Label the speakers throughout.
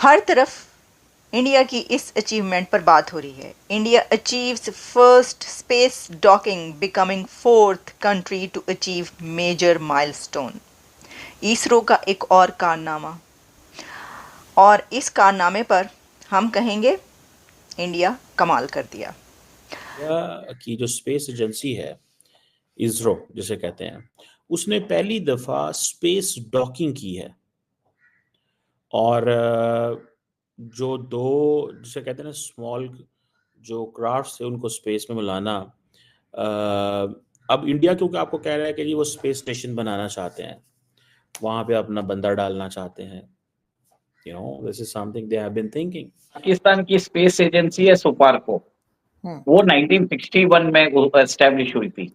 Speaker 1: हर तरफ इंडिया की इस अचीवमेंट पर बात हो रही है। India achieves first space docking, becoming fourth country to achieve major milestone. ISRO का एक और कारनामा, और इस कारनामे पर हम कहेंगे इंडिया कमाल कर दिया।
Speaker 2: की जो स्पेस एजेंसी है, इसरो जिसे कहते हैं, उसने पहली दफा स्पेस डॉकिंग की है। और जो दो जिसे कहते हैं ना स्मॉल जो क्राफ्ट थे उनको स्पेस में मिलाना, अब इंडिया क्योंकि आपको कह रहा है कि जी वो स्पेस स्टेशन बनाना चाहते हैं, वहां पे अपना बंदा डालना चाहते हैं। This is something they have been thinking.
Speaker 3: Pakistan की स्पेस एजेंसी है सुपार्को, वो 1961 में एस्टेब्लिश हुई थी।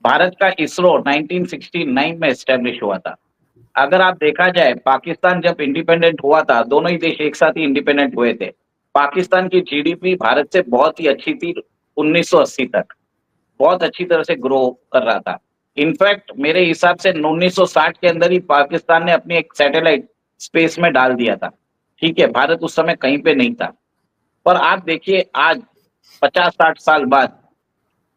Speaker 3: भारत का इसरो 1969 में एस्टेब्लिश हुआ था। अगर आप देखा जाए, पाकिस्तान जब इंडिपेंडेंट हुआ था, दोनों ही देश एक साथ ही इंडिपेंडेंट हुए थे। पाकिस्तान की जीडीपी भारत से बहुत ही अच्छी थी 1980 तक, बहुत अच्छी तरह से ग्रो कर रहा था। इनफैक्ट मेरे हिसाब से 1960 के अंदर ही पाकिस्तान ने अपनी एक सैटेलाइट स्पेस में डाल दिया था। ठीक है, भारत उस समय कहीं पे नहीं था। पर आप देखिए आज 50-60 साल बाद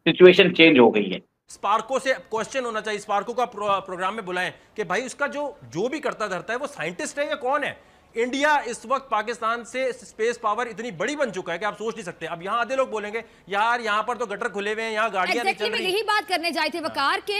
Speaker 3: सिचुएशन चेंज हो गई है।
Speaker 4: स्पार्को से क्वेश्चन होना चाहिए, स्पार्को का प्रोग्राम में बुलाएं कि भाई उसका जो भी करता धरता है वो साइंटिस्ट है या कौन है। इंडिया इस वक्त पाकिस्तान से स्पेस पावर इतनी बड़ी बन चुका है कि आप सोच नहीं सकते। अब यहाँ आधे लोग बोलेंगे यार यहाँ पर तो गटर खुले हुए हैं, यहाँ गाड़ियां नहीं चल रही।
Speaker 5: यही बात करने जाए थे वकार के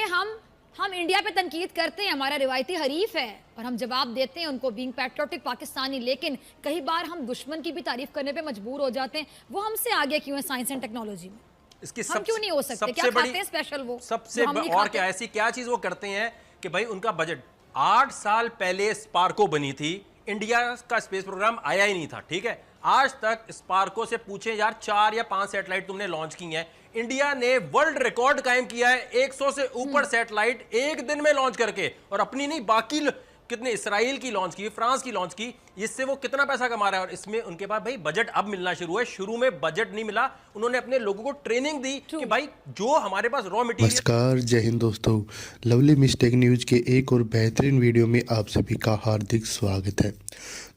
Speaker 5: हम इंडिया पे तनकीद करते हैं, हमारा रिवायती हरीफ है और हम जवाब देते हैं उनको बीइंग पैट्रियोटिक पाकिस्तानी, लेकिन कई बार हम दुश्मन की भी तारीफ करने पे मजबूर हो जाते हैं। वो हमसे आगे क्यों है साइंस एंड टेक्नोलॉजी में?
Speaker 4: इसकी
Speaker 5: हम क्यों नहीं हो सकते? क्या खाते हैं स्पेशल वो?
Speaker 4: सबसे और क्या ऐसी क्या चीज वो करते हैं कि भाई उनका बजट 8 साल पहले स्पार्को बनी थी, इंडिया का स्पेस प्रोग्राम आया ही नहीं था। ठीक है, आज तक स्पार्को से पूछे यार 4 या 5 सैटेलाइट तुमने लॉन्च की हैं। इंडिया ने वर्ल्ड रिकॉर्ड कायम किया है 100 से ऊपर सैटेलाइट एक दिन में लॉन्च करके, और अपनी नहीं बाकी कितने इसराइल की लॉन्च की, फ्रांस की लॉन्च की। इससे वो कितना पैसा कमा रहा है, और इसमें उनके पास भाई बजट अब मिलना शुरू है। शुरू में बजट नहीं मिला, उन्होंने अपने लोगों को ट्रेनिंग दी कि भाई जो हमारे पास रॉ मटेरियल।
Speaker 6: नमस्कार, जय हिंद दोस्तों। लवली मिस्टेक न्यूज के एक और बेहतरीन वीडियो में आप सभी का हार्दिक स्वागत है।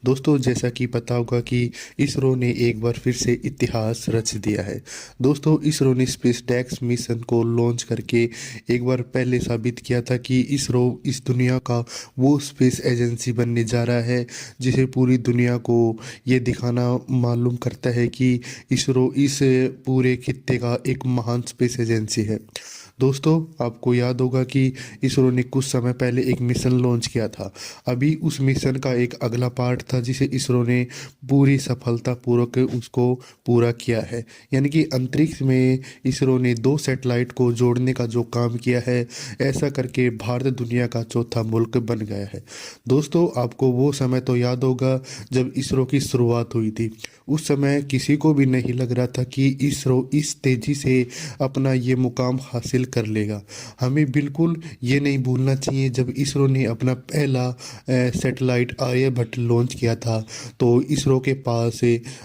Speaker 6: दोस्तों, जैसा कि पता होगा कि इसरो ने एक बार फिर से इतिहास रच दिया है। दोस्तों, इसरो ने स्पेस डेक्स मिशन को लॉन्च करके एक बार पहले साबित किया था कि इसरो इस दुनिया का वो स्पेस एजेंसी बनने जा रहा है जिसे पूरी दुनिया को ये दिखाना मालूम करता है कि इसरो इस पूरे खित्ते का एक महान स्पेस एजेंसी है। दोस्तों, आपको याद होगा कि इसरो ने कुछ समय पहले एक मिशन लॉन्च किया था। अभी उस मिशन का एक अगला पार्ट था जिसे इसरो ने पूरी सफलतापूर्वक उसको पूरा किया है। यानी कि अंतरिक्ष में इसरो ने 2 सैटेलाइट को जोड़ने का जो काम किया है, ऐसा करके भारत दुनिया का चौथा मुल्क बन गया है। दोस्तों, आपको वो समय तो याद होगा जब इसरो की शुरुआत हुई थी। उस समय किसी को भी नहीं लग रहा था कि इसरो इस तेज़ी से अपना ये मुकाम हासिल कर लेगा। हमें बिल्कुल ये नहीं भूलना चाहिए, जब इसरो ने अपना पहला सैटेलाइट आर्यभट्ट लॉन्च किया था तो इसरो के पास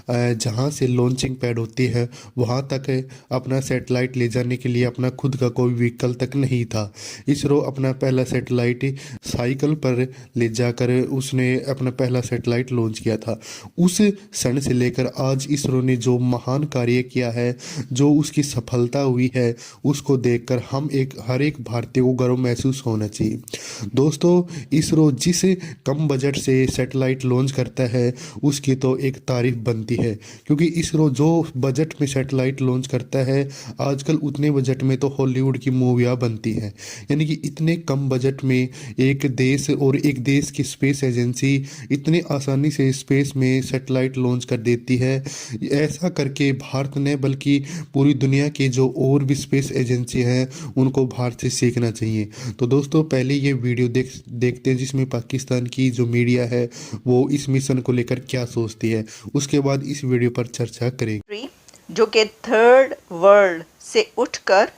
Speaker 6: जहाँ से लॉन्चिंग पैड होती है वहाँ तक अपना सैटेलाइट ले जाने के लिए अपना खुद का कोई व्हीकल तक नहीं था। इसरो अपना पहला सैटेलाइट साइकिल पर ले जाकर उसने अपना पहला सैटेलाइट लॉन्च किया था। उस क्षण से लेकर आज इसरो ने जो महान कार्य किया है, जो उसकी सफलता हुई है, उसको देखकर हम हर एक भारतीय को गर्व महसूस होना चाहिए। दोस्तों, इसरो जिस कम बजट से सैटेलाइट लॉन्च करता है उसकी तो एक तारीफ बनती है, क्योंकि इसरो जो बजट में सैटेलाइट लॉन्च करता है आजकल उतने बजट में तो हॉलीवुड की मूवियाँ बनती हैं। यानी कि इतने कम बजट में एक देश और एक देश की स्पेस एजेंसी इतने आसानी से स्पेस में सैटेलाइट लॉन्च कर देती है। ऐसा करके भारत ने बल्कि पूरी दुनिया की जो और भी स्पेस एजेंसी हैं उनको भारत से सीखना चाहिए। तो दोस्तों, पहले ये वीडियो देखते हैं जिसमें पाकिस्तान की जो मीडिया है वो इस मिशन को लेकर क्या सोचती है, उसके बाद इस वीडियो पर चर्चा करेंगे।
Speaker 1: जो कि थर्ड वर्ल्ड से उठकर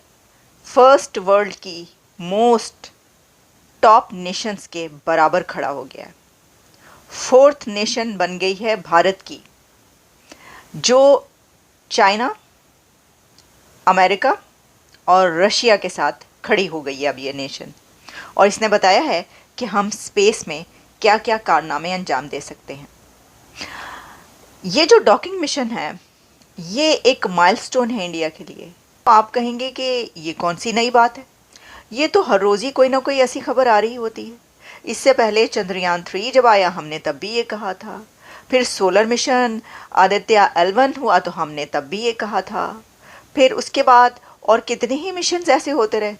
Speaker 1: फर्स्ट वर्ल्ड की मोस्ट टॉप नेशंस के बराबर खड़ा हो गया। 4th नेशन बन गई है भारत की, जो चाइना, अमेरिका और रशिया के साथ खड़ी हो गई है अब ये नेशन। और इसने बताया है कि हम स्पेस में क्या क्या कारनामे अंजाम दे सकते हैं। ये जो डॉकिंग मिशन है ये एक माइलस्टोन है इंडिया के लिए। आप कहेंगे कि ये कौन सी नई बात है, ये तो हर रोज़ ही कोई ना कोई ऐसी खबर आ रही होती है। इससे पहले चंद्रयान 3 जब आया हमने तब भी ये कहा था, फिर सोलर मिशन आदित्य L1 हुआ तो हमने तब भी ये कहा था, फिर उसके बाद और कितने ही मिशंस ऐसे होते रहे,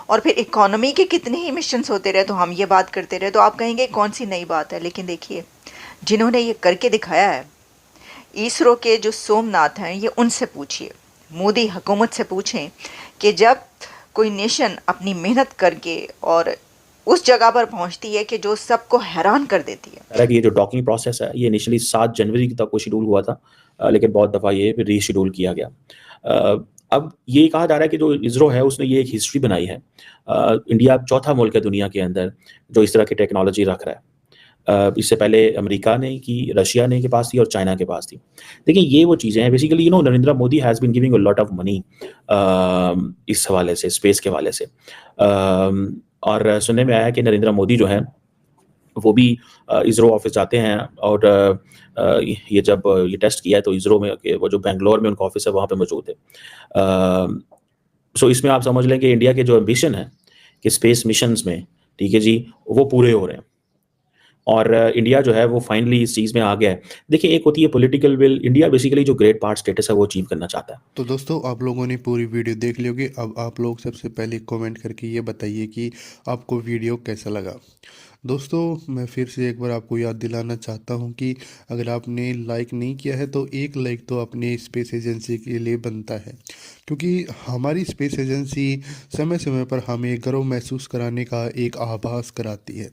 Speaker 1: और फिर इकोनॉमी के कितने ही मिशंस होते रहे तो हम ये बात करते रहे। तो आप कहेंगे कौन सी नई बात है, लेकिन देखिए जिन्होंने ये करके दिखाया है इसरो के जो सोमनाथ हैं, ये उनसे पूछिए, मोदी हुकूमत से पूछें कि जब कोई नेशन अपनी मेहनत करके और उस जगह पर पहुंचती है कि जो सबको हैरान कर देती है।
Speaker 2: हालांकि ये जो डॉकिंग प्रोसेस है ये इनिशियली 7 जनवरी तक को शेड्यूल हुआ था, लेकिन बहुत दफ़ा ये रीशेड्यूल किया गया। अब ये कहा जा रहा है कि जो इसरो है उसने ये एक हिस्ट्री बनाई है। इंडिया चौथा मुल्क है दुनिया के अंदर जो इस तरह की टेक्नोलॉजी रख रहा है। इससे पहले अमेरिका ने की, रशिया ने के पास थी और चाइना के पास थी। देखिए ये वो चीज़ें हैं basically, Narendra Modi has been giving a lot of money इस हवाले से, स्पेस के हवाले से। और सुनने में आया है कि नरेंद्र मोदी जो है वो भी इसरो ऑफिस जाते हैं, और ये जब ये टेस्ट किया है तो इसरो में वो जो बेंगलोर में उनका ऑफिस है वहाँ पे मौजूद है। सो इसमें आप समझ लें कि इंडिया के जो एम्बिशन है कि स्पेस मिशंस में, ठीक है जी, वो पूरे हो रहे हैं और इंडिया जो है वो फाइनली इस चीज़ में आ गया है। देखिए एक होती है पॉलिटिकल विल, इंडिया बेसिकली जो ग्रेट पार्ट स्टेटस है वो अचीव करना चाहता है।
Speaker 6: तो दोस्तों आप लोगों ने पूरी वीडियो देख ली होगी। अब आप लोग सबसे पहले कमेंट करके ये बताइए कि आपको वीडियो कैसा लगा। दोस्तों मैं फिर से एक बार आपको याद दिलाना चाहता हूं कि अगर आपने लाइक नहीं किया है तो एक लाइक तो अपनी स्पेस एजेंसी के लिए बनता है, क्योंकि हमारी स्पेस एजेंसी समय समय पर हमें गर्व महसूस कराने का एक आभास कराती है।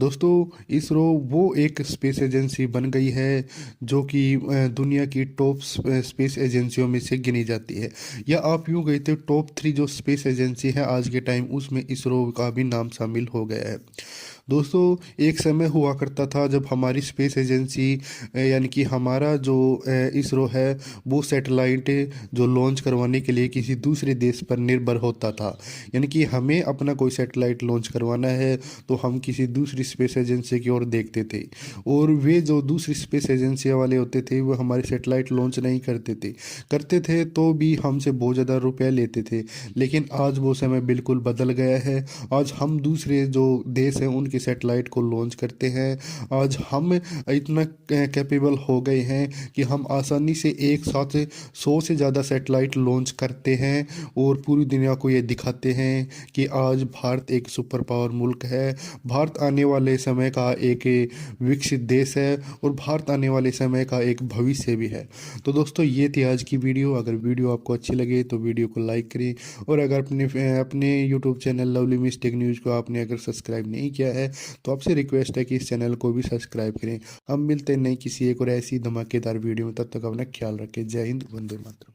Speaker 6: दोस्तों इसरो वो एक स्पेस एजेंसी बन गई है जो कि दुनिया की टॉप स्पेस एजेंसियों में से गिनी जाती है, या आप यूँ गए थे टॉप 3 जो स्पेस एजेंसी है आज के टाइम उसमें इसरो का भी नाम शामिल हो गया है। दोस्तों एक समय हुआ करता था जब हमारी स्पेस एजेंसी यानी कि हमारा जो इसरो है वो सैटेलाइट जो लॉन्च करवाने के लिए किसी दूसरे देश पर निर्भर होता था, यानी कि हमें अपना कोई सैटेलाइट लॉन्च करवाना है तो हम किसी दूसरी स्पेस एजेंसी की ओर देखते थे, और वे जो दूसरी स्पेस एजेंसी वाले होते थे वो हमारे सैटेलाइट लॉन्च नहीं करते थे तो भी हमसे बहुत ज़्यादा रुपए लेते थे। लेकिन आज वो समय बिल्कुल बदल गया है। आज हम दूसरे जो देश हैं उनके सैटेलाइट को लॉन्च करते हैं। आज हम इतना कैपेबल हो गए हैं कि हम आसानी से एक साथ 100 से ज़्यादा सैटेलाइट लॉन्च करते हैं और पूरी दुनिया को ये दिखाते हैं कि आज भारत एक सुपर पावर मुल्क है। भारत आने वाले समय का एक विकसित देश है और भारत आने वाले समय का एक भविष्य भी है। तो दोस्तों ये थी आज की वीडियो। अगर वीडियो आपको अच्छी लगे तो वीडियो को लाइक करें, और अगर अपने YouTube channel lovely miss tech news को आपने अगर सब्सक्राइब नहीं किया है तो आपसे रिक्वेस्ट है कि इस चैनल को भी सब्सक्राइब करें। हम मिलते हैं नई किसी एक और ऐसी धमाकेदार वीडियो में, तब तक अपना ख्याल रखें। जय हिंद, वंदे मातरम।